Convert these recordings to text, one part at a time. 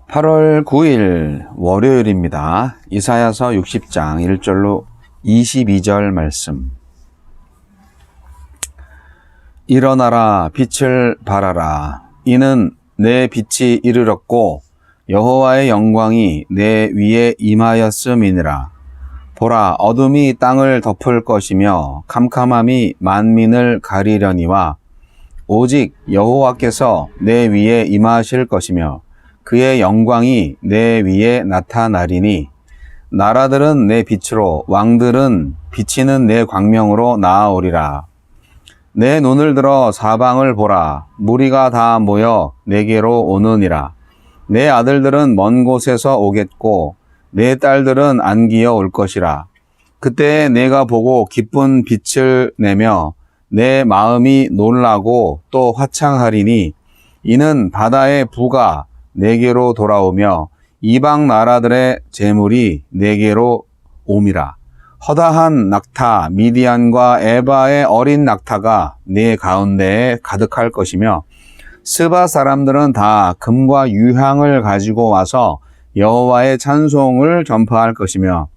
8월 9일 월요일입니다. 이사야서 60장 1절로 22절 말씀. 일어나라, 빛을 발하라. 이는 내 빛이 이르렀고 여호와의 영광이 내 위에 임하였음이니라. 보라, 어둠이 땅을 덮을 것이며 캄캄함이 만민을 가리려니와 오직 여호와께서 내 위에 임하실 것이며 그의 영광이 내 위에 나타나리니 나라들은 내 빛으로 왕들은 비치는 내 광명으로 나아오리라. 내 눈을 들어 사방을 보라. 무리가 다 모여 내게로 오느니라. 내 아들들은 먼 곳에서 오겠고 내 딸들은 안기어 올 것이라. 그때 내가 보고 기쁜 빛을 내며 내 마음이 놀라고 또 화창하리니 이는 바다의 부가 내게로 돌아오며 이방 나라들의 재물이 내게로 옴이라. 허다한 낙타 미디안과 에바의 어린 낙타가 내 가운데에 가득할 것이며 스바 사람들은 다 금과 유향을 가지고 와서 여호와의 찬송을 전파할 것이며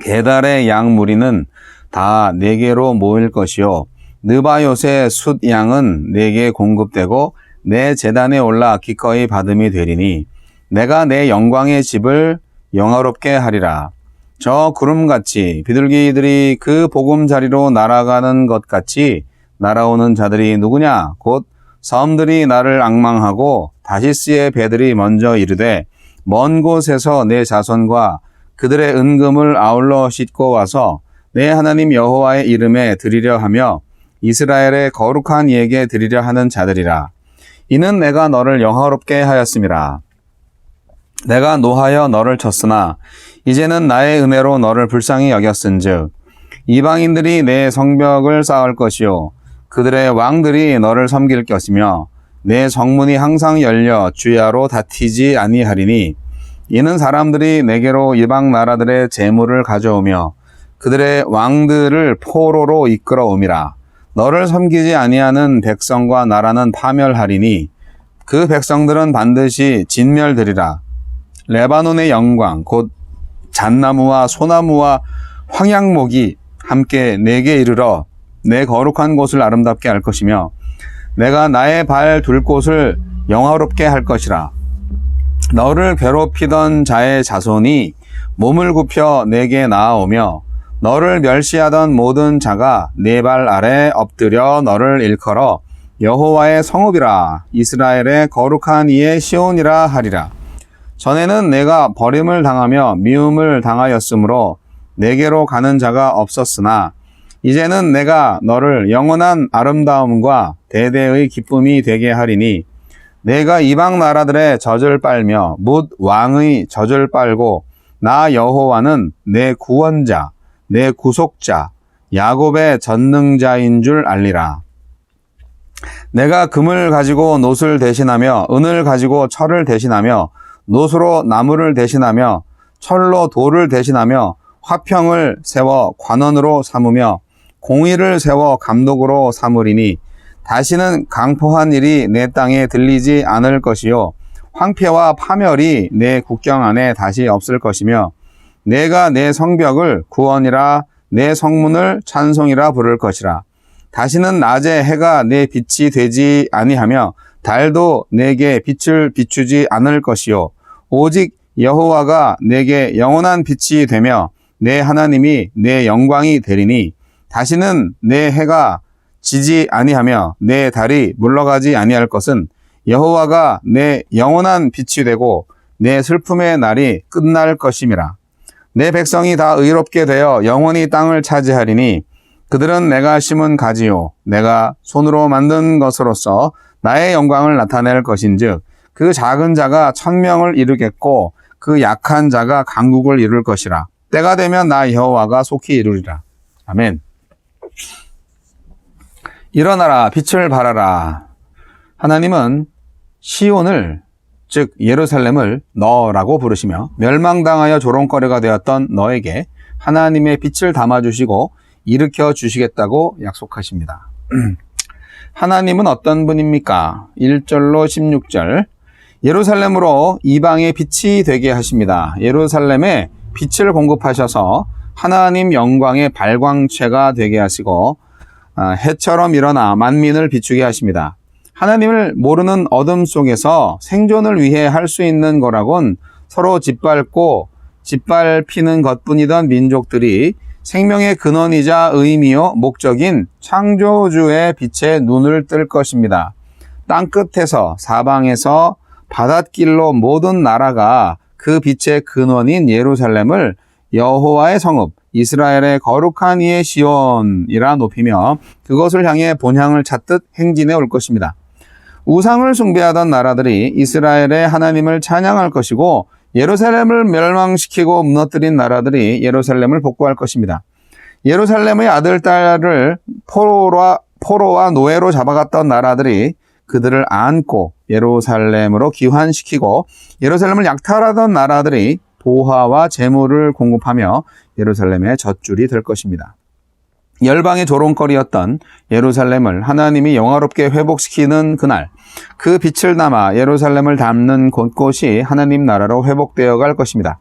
게달의 양 무리는 다 내게로 모일 것이요 느바요의 숫 양은 내게 공급되고 내 제단에 올라 기꺼이 받음이 되리니 내가 내 영광의 집을 영화롭게 하리라. 저 구름같이 비둘기들이 그 보금자리로 날아가는 것 같이 날아오는 자들이 누구냐? 곧 섬들이 나를 앙망하고 다시스의 배들이 먼저 이르되 먼 곳에서 내 자손과 그들의 은금을 아울러 싣고 와서 내 하나님 여호와의 이름에 드리려 하며 이스라엘의 거룩한 이에게 드리려 하는 자들이라. 이는 내가 너를 영화롭게 하였음이라. 내가 노하여 너를 쳤으나 이제는 나의 은혜로 너를 불쌍히 여겼은즉 이방인들이 내 성벽을 쌓을 것이요 그들의 왕들이 너를 섬길 것이며 내 성문이 항상 열려 주야로 다투지 아니하리니 이는 사람들이 내게로 이방 나라들의 재물을 가져오며 그들의 왕들을 포로로 이끌어옴이라. 너를 섬기지 아니하는 백성과 나라는 파멸하리니 그 백성들은 반드시 진멸되리라. 레바논의 영광 곧 잣나무와 소나무와 황양목이 함께 내게 이르러 내 거룩한 곳을 아름답게 할 것이며 내가 나의 발 둘 곳을 영화롭게 할 것이라. 너를 괴롭히던 자의 자손이 몸을 굽혀 내게 나아오며 너를 멸시하던 모든 자가 네 발 아래 엎드려 너를 일컬어 여호와의 성읍이라 이스라엘의 거룩한 이의 시온이라 하리라. 전에는 내가 버림을 당하며 미움을 당하였으므로 내게로 가는 자가 없었으나 이제는 내가 너를 영원한 아름다움과 대대의 기쁨이 되게 하리니 내가 이방 나라들의 젖을 빨며 뭇 왕의 젖을 빨고 나 여호와는 내 구원자 내 구속자 야곱의 전능자인 줄 알리라. 내가 금을 가지고 놋을 대신하며 은을 가지고 철을 대신하며 놋으로 나무를 대신하며 철로 돌을 대신하며 화평을 세워 관원으로 삼으며 공의를 세워 감독으로 삼으리니 다시는 강포한 일이 내 땅에 들리지 않을 것이요 황폐와 파멸이 내 국경 안에 다시 없을 것이며 내가 내 성벽을 구원이라 내 성문을 찬송이라 부를 것이라. 다시는 낮에 해가 내 빛이 되지 아니하며 달도 내게 빛을 비추지 않을 것이요 오직 여호와가 내게 영원한 빛이 되며 내 하나님이 내 영광이 되리니 다시는 내 해가 지지 아니하며 내 달이 물러가지 아니할 것은 여호와가 내 영원한 빛이 되고 내 슬픔의 날이 끝날 것임이라. 내 백성이 다 의롭게 되어 영원히 땅을 차지하리니 그들은 내가 심은 가지요 내가 손으로 만든 것으로서 나의 영광을 나타낼 것인즉 그 작은 자가 1000명을 이루겠고 그 약한 자가 강국을 이룰 것이라. 때가 되면 나 여호와가 속히 이루리라. 아멘. 일어나라, 빛을 발하라. 하나님은 시온을 즉 예루살렘을 너라고 부르시며 멸망당하여 조롱거리가 되었던 너에게 하나님의 빛을 담아주시고 일으켜 주시겠다고 약속하십니다. 하나님은 어떤 분입니까? 1절로 16절. 예루살렘으로 이방의 빛이 되게 하십니다. 예루살렘에 빛을 공급하셔서 하나님 영광의 발광체가 되게 하시고 해처럼 일어나 만민을 비추게 하십니다. 하나님을 모르는 어둠 속에서 생존을 위해 할 수 있는 거라곤 서로 짓밟히는 것뿐이던 민족들이 생명의 근원이자 의미요 목적인 창조주의 빛에 눈을 뜰 것입니다. 땅끝에서 사방에서 바닷길로 모든 나라가 그 빛의 근원인 예루살렘을 여호와의 성읍 이스라엘의 거룩한 이의 시온이라 높이며 그것을 향해 본향을 찾듯 행진해 올 것입니다. 우상을 숭배하던 나라들이 이스라엘의 하나님을 찬양할 것이고 예루살렘을 멸망시키고 무너뜨린 나라들이 예루살렘을 복구할 것입니다. 예루살렘의 아들, 딸을 포로와 노예로 잡아갔던 나라들이 그들을 안고 예루살렘으로 귀환시키고 예루살렘을 약탈하던 나라들이 보화와 재물을 공급하며 예루살렘의 젖줄이 될 것입니다. 열방의 조롱거리였던 예루살렘을 하나님이 영화롭게 회복시키는 그날, 그 빛을 담아 예루살렘을 담는 곳곳이 하나님 나라로 회복되어 갈 것입니다.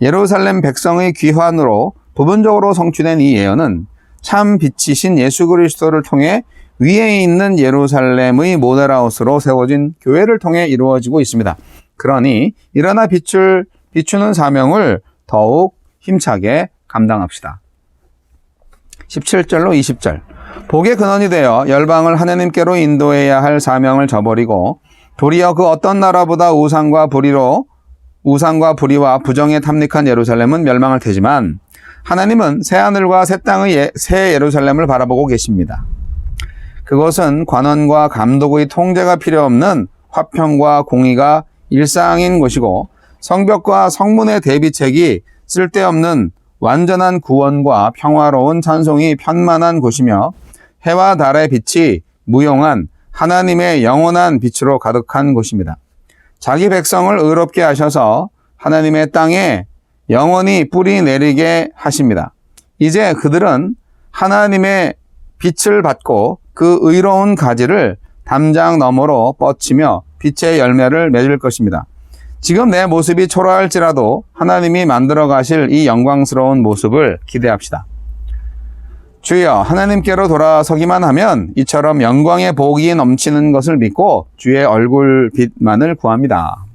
예루살렘 백성의 귀환으로 부분적으로 성취된 이 예언은 참 빛이신 예수 그리스도를 통해 위에 있는 예루살렘의 모델하우스로 세워진 교회를 통해 이루어지고 있습니다. 그러니 일어나 비추는 사명을 더욱 힘차게 감당합시다. 17절로 20절. 복의 근원이 되어 열방을 하나님께로 인도해야 할 사명을 저버리고 도리어 그 어떤 나라보다 우상과 불의와 부정에 탐닉한 예루살렘은 멸망할 테지만 하나님은 새하늘과 새 땅의 새 예루살렘을 바라보고 계십니다. 그것은 관원과 감독의 통제가 필요 없는 화평과 공의가 일상인 곳이고 성벽과 성문의 대비책이 쓸데없는 완전한 구원과 평화로운 찬송이 편만한 곳이며 해와 달의 빛이 무용한 하나님의 영원한 빛으로 가득한 곳입니다. 자기 백성을 의롭게 하셔서 하나님의 땅에 영원히 뿌리 내리게 하십니다. 이제 그들은 하나님의 빛을 받고 그 의로운 가지를 담장 너머로 뻗치며 빛의 열매를 맺을 것입니다. 지금 내 모습이 초라할지라도 하나님이 만들어 가실 이 영광스러운 모습을 기대합시다. 주여, 하나님께로 돌아서기만 하면 이처럼 영광의 복이 넘치는 것을 믿고 주의 얼굴빛만을 구합니다.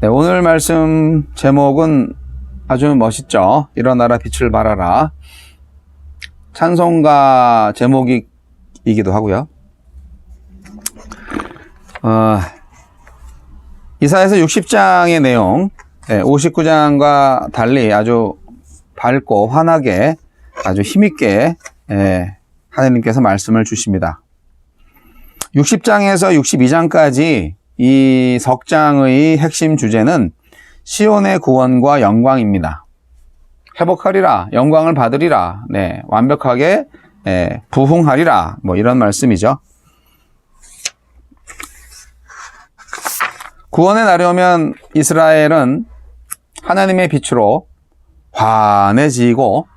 네, 오늘 말씀 제목은 아주 멋있죠. 일어나라 빛을 발하라. 찬송가 제목이기도 하고요. 이사야서 60장의 내용, 59장과 달리 아주 밝고 환하게 아주 힘있게 하나님께서 말씀을 주십니다. 60장에서 62장까지 이 석장의 핵심 주제는 시온의 구원과 영광입니다. 회복하리라, 영광을 받으리라, 완벽하게 부흥하리라, 이런 말씀이죠. 구원의 날이 오면 이스라엘은 하나님의 빛으로 환해지고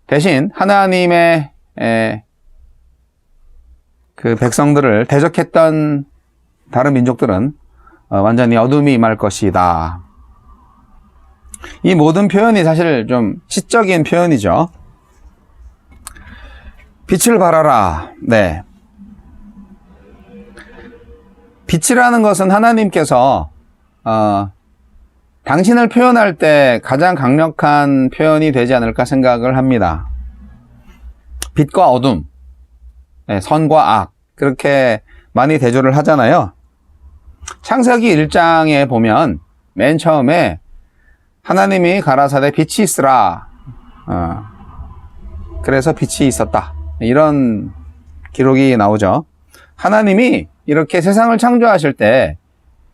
대신 하나님의 그 백성들을 대적했던 다른 민족들은 완전히 어둠이 임할 것이다. 이 모든 표현이 사실 좀 시적인 표현이죠. 빛을 발하라. 네. 빛이라는 것은 하나님께서 당신을 표현할 때 가장 강력한 표현이 되지 않을까 생각을 합니다. 빛과 어둠, 선과 악, 그렇게 많이 대조를 하잖아요. 창세기 1장에 보면 맨 처음에 하나님이 가라사대 빛이 있으라. 그래서 빛이 있었다. 이런 기록이 나오죠. 하나님이 이렇게 세상을 창조하실 때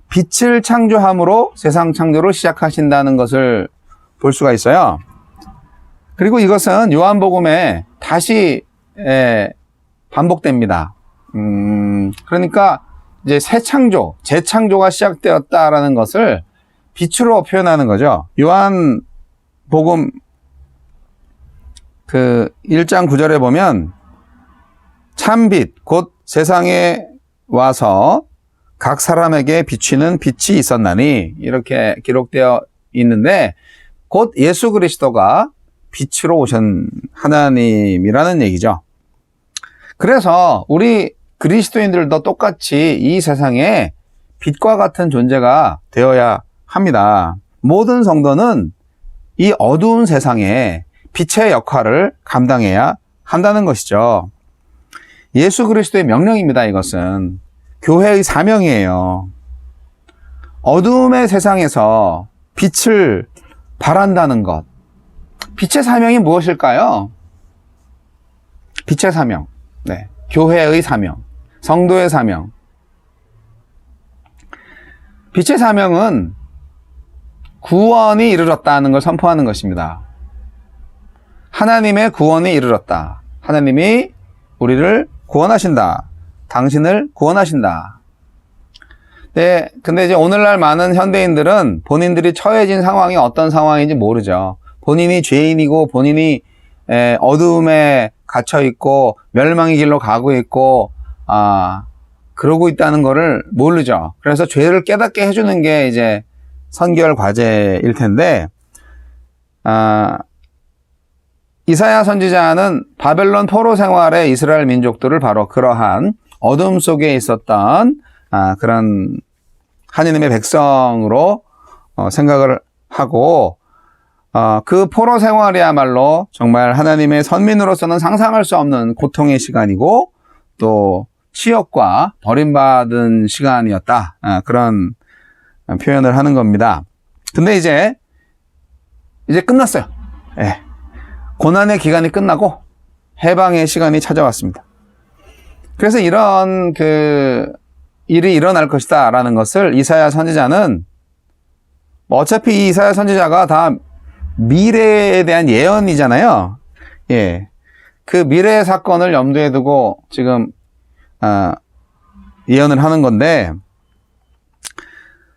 빛을 창조함으로 세상 창조를 시작하신다는 것을 볼 수가 있어요. 그리고 이것은 요한복음에 다시 반복됩니다. 그러니까 이제 새 창조, 재창조가 시작되었다라는 것을 빛으로 표현하는 거죠. 요한복음 그 1장 9절에 보면 참빛 곧 세상에 와서 각 사람에게 비추는 빛이 있었나니 이렇게 기록되어 있는데 곧 예수 그리스도가 빛으로 오신 하나님이라는 얘기죠. 그래서 우리 그리스도인들도 똑같이 이 세상에 빛과 같은 존재가 되어야 합니다. 모든 성도는 이 어두운 세상에 빛의 역할을 감당해야 한다는 것이죠. 예수 그리스도의 명령입니다. 이것은 교회의 사명이에요. 어두움의 세상에서 빛을 발한다는 것. 빛의 사명이 무엇일까요? 빛의 사명. 네. 교회의 사명. 성도의 사명. 빛의 사명은 구원이 이르렀다는 걸 선포하는 것입니다. 하나님의 구원이 이르렀다. 하나님이 우리를 구원하신다. 당신을 구원하신다. 네, 근데 이제 오늘날 많은 현대인들은 본인들이 처해진 상황이 어떤 상황인지 모르죠. 본인이 죄인이고 본인이 어두움에 갇혀 있고 멸망의 길로 가고 있고 그러고 있다는 거를 모르죠. 그래서 죄를 깨닫게 해주는 게 이제 선결 과제일 텐데 이사야 선지자는 바벨론 포로 생활의 이스라엘 민족들을 바로 그러한 어둠 속에 있었던 그런 하나님의 백성으로 생각을 하고 그 포로 생활이야말로 정말 하나님의 선민으로서는 상상할 수 없는 고통의 시간이고 또 치욕과 버림받은 시간이었다. 그런 표현을 하는 겁니다. 근데 이제 끝났어요. 예. 고난의 기간이 끝나고 해방의 시간이 찾아왔습니다. 그래서 이런 일이 일어날 것이다 라는 것을 이사야 선지자는 어차피 이 이사야 선지자가 다 미래에 대한 예언이잖아요. 예. 그 미래의 사건을 염두에 두고 지금 예언을 하는 건데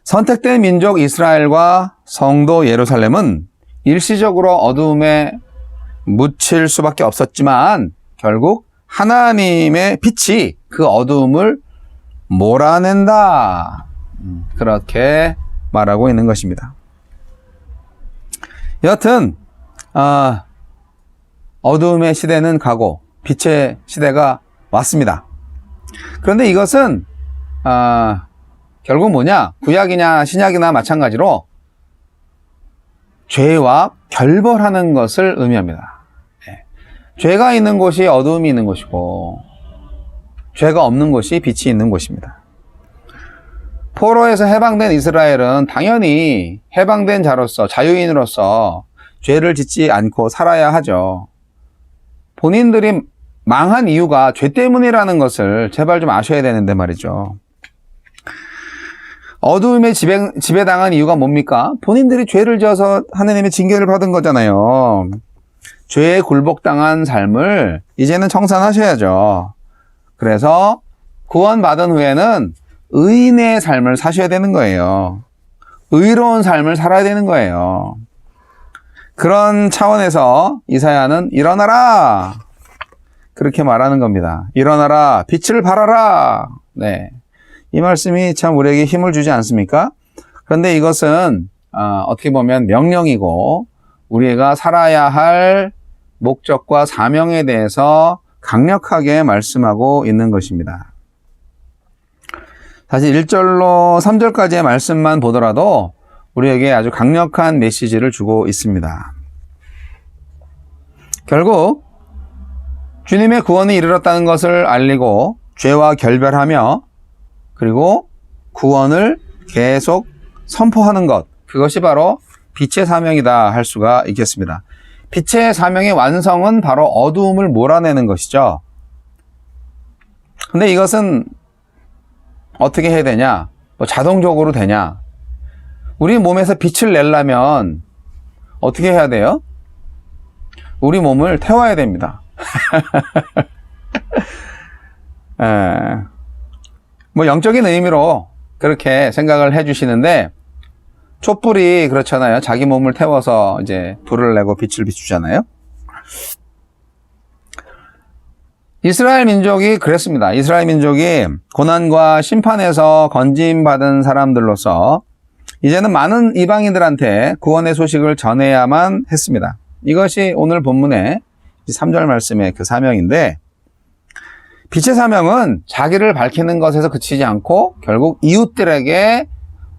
선택된 민족 이스라엘과 성도 예루살렘은 일시적으로 어두움에 묻힐 수밖에 없었지만 결국 하나님의 빛이 그 어두움을 몰아낸다. 그렇게 말하고 있는 것입니다. 여하튼 어두움의 시대는 가고 빛의 시대가 왔습니다. 그런데 이것은 결국 뭐냐? 구약이냐 신약이나 마찬가지로 죄와 결벌하는 것을 의미합니다. 네. 죄가 있는 곳이 어두움이 있는 곳이고 죄가 없는 곳이 빛이 있는 곳입니다. 포로에서 해방된 이스라엘은 당연히 해방된 자로서 자유인으로서 죄를 짓지 않고 살아야 하죠. 본인들이 망한 이유가 죄 때문이라는 것을 제발 좀 아셔야 되는데 말이죠. 어두움에 지배당한 이유가 뭡니까? 본인들이 죄를 지어서 하나님의 징계를 받은 거잖아요. 죄에 굴복당한 삶을 이제는 청산하셔야죠. 그래서 구원받은 후에는 의인의 삶을 사셔야 되는 거예요. 의로운 삶을 살아야 되는 거예요. 그런 차원에서 이사야는 일어나라! 그렇게 말하는 겁니다. 일어나라! 빛을 발하라! 네. 이 말씀이 참 우리에게 힘을 주지 않습니까? 그런데 이것은 어떻게 보면 명령이고 우리가 살아야 할 목적과 사명에 대해서 강력하게 말씀하고 있는 것입니다. 사실 1절로 3절까지의 말씀만 보더라도 우리에게 아주 강력한 메시지를 주고 있습니다. 결국 주님의 구원이 이르렀다는 것을 알리고 죄와 결별하며 그리고 구원을 계속 선포하는 것, 그것이 바로 빛의 사명이다 할 수가 있겠습니다. 빛의 사명의 완성은 바로 어두움을 몰아내는 것이죠. 근데 이것은 어떻게 해야 되냐? 뭐 자동적으로 되냐? 우리 몸에서 빛을 내려면 어떻게 해야 돼요? 우리 몸을 태워야 됩니다. 뭐 영적인 의미로 그렇게 생각을 해주시는데 촛불이 그렇잖아요. 자기 몸을 태워서 이제 불을 내고 빛을 비추잖아요. 이스라엘 민족이 그랬습니다. 이스라엘 민족이 고난과 심판에서 건짐받은 사람들로서 이제는 많은 이방인들한테 구원의 소식을 전해야만 했습니다. 이것이 오늘 본문의 3절 말씀의 그 사명인데, 빛의 사명은 자기를 밝히는 것에서 그치지 않고 결국 이웃들에게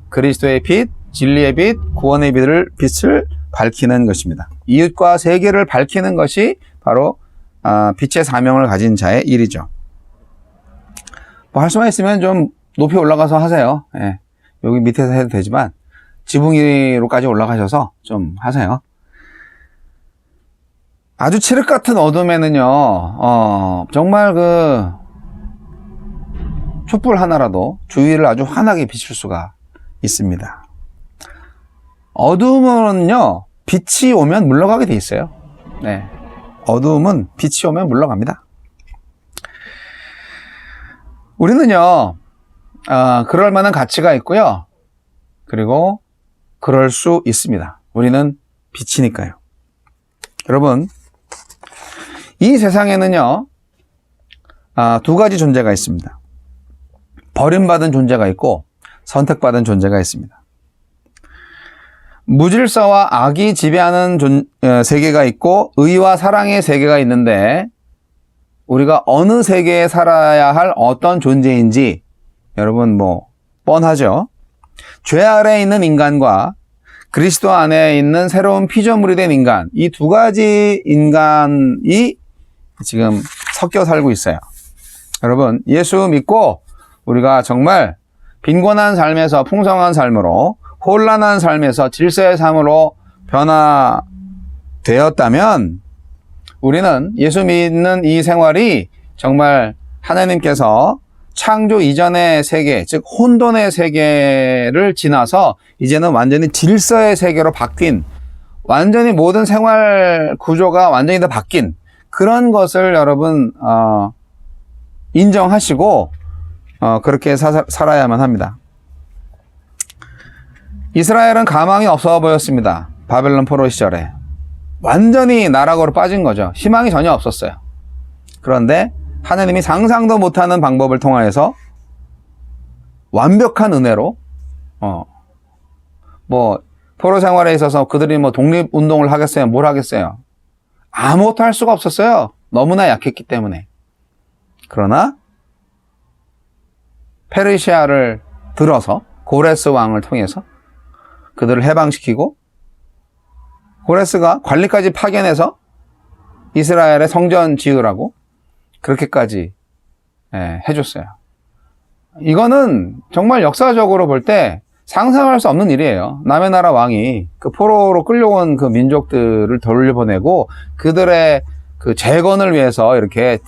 그리스도의 빛, 진리의 빛, 구원의 빛을 밝히는 것입니다. 이웃과 세계를 밝히는 것이 바로 빛의 사명을 가진 자의 일이죠. 뭐 할 수만 있으면 좀 높이 올라가서 하세요. 예. 여기 밑에서 해도 되지만 지붕 위로까지 올라가셔서 좀 하세요. 아주 칠흑 같은 어둠에는요, 정말 그 촛불 하나라도 주위를 아주 환하게 비출 수가 있습니다. 어둠은요, 빛이 오면 물러가게 돼 있어요. 네. 어두움은 빛이 오면 물러갑니다. 우리는요, 그럴 만한 가치가 있고요. 그리고 그럴 수 있습니다. 우리는 빛이니까요. 여러분, 이 세상에는요, 두 가지 존재가 있습니다. 버림받은 존재가 있고 선택받은 존재가 있습니다. 무질서와 악이 지배하는 세계가 있고 의와 사랑의 세계가 있는데, 우리가 어느 세계에 살아야 할 어떤 존재인지 여러분 뭐 뻔하죠. 죄 아래에 있는 인간과 그리스도 안에 있는 새로운 피조물이 된 인간, 이 두 가지 인간이 지금 섞여 살고 있어요. 여러분, 예수 믿고 우리가 정말 빈곤한 삶에서 풍성한 삶으로, 혼란한 삶에서 질서의 삶으로 변화되었다면 우리는 예수 믿는 이 생활이 정말 하나님께서 창조 이전의 세계, 즉 혼돈의 세계를 지나서 이제는 완전히 질서의 세계로 바뀐, 완전히 모든 생활 구조가 완전히 다 바뀐 그런 것을 여러분 인정하시고 그렇게 살아야만 합니다. 이스라엘은 가망이 없어 보였습니다. 바벨론 포로 시절에. 완전히 나락으로 빠진 거죠. 희망이 전혀 없었어요. 그런데 하나님이 상상도 못하는 방법을 통하여서 완벽한 은혜로 뭐 포로 생활에 있어서 그들이 뭐 독립운동을 하겠어요? 뭘 하겠어요? 아무것도 할 수가 없었어요. 너무나 약했기 때문에. 그러나 페르시아를 들어서 고레스 왕을 통해서 그들을 해방시키고, 고레스가 관리까지 파견해서 이스라엘의 성전 지으라고 그렇게까지 해줬어요. 이거는 정말 역사적으로 볼 때 상상할 수 없는 일이에요. 남의 나라 왕이 그 포로로 끌려온 그 민족들을 돌려보내고 그들의 그 재건을 위해서 이렇게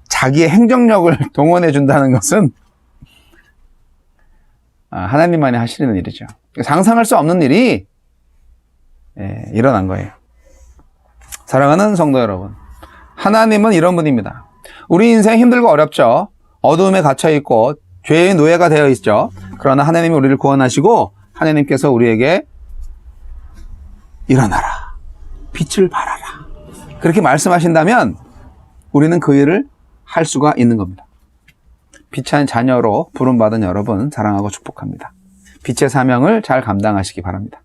자기의 행정력을 동원해 준다는 것은 하나님만이 하시는 일이죠. 상상할 수 없는 일이 일어난 거예요. 사랑하는 성도 여러분, 하나님은 이런 분입니다. 우리 인생 힘들고 어렵죠. 어두움에 갇혀있고 죄의 노예가 되어 있죠. 그러나 하나님이 우리를 구원하시고 하나님께서 우리에게 일어나라, 빛을 발하라, 그렇게 말씀하신다면 우리는 그 일을 할 수가 있는 겁니다. 빛의 자녀로 부름받은 여러분 사랑하고 축복합니다. 빛의 사명을 잘 감당하시기 바랍니다.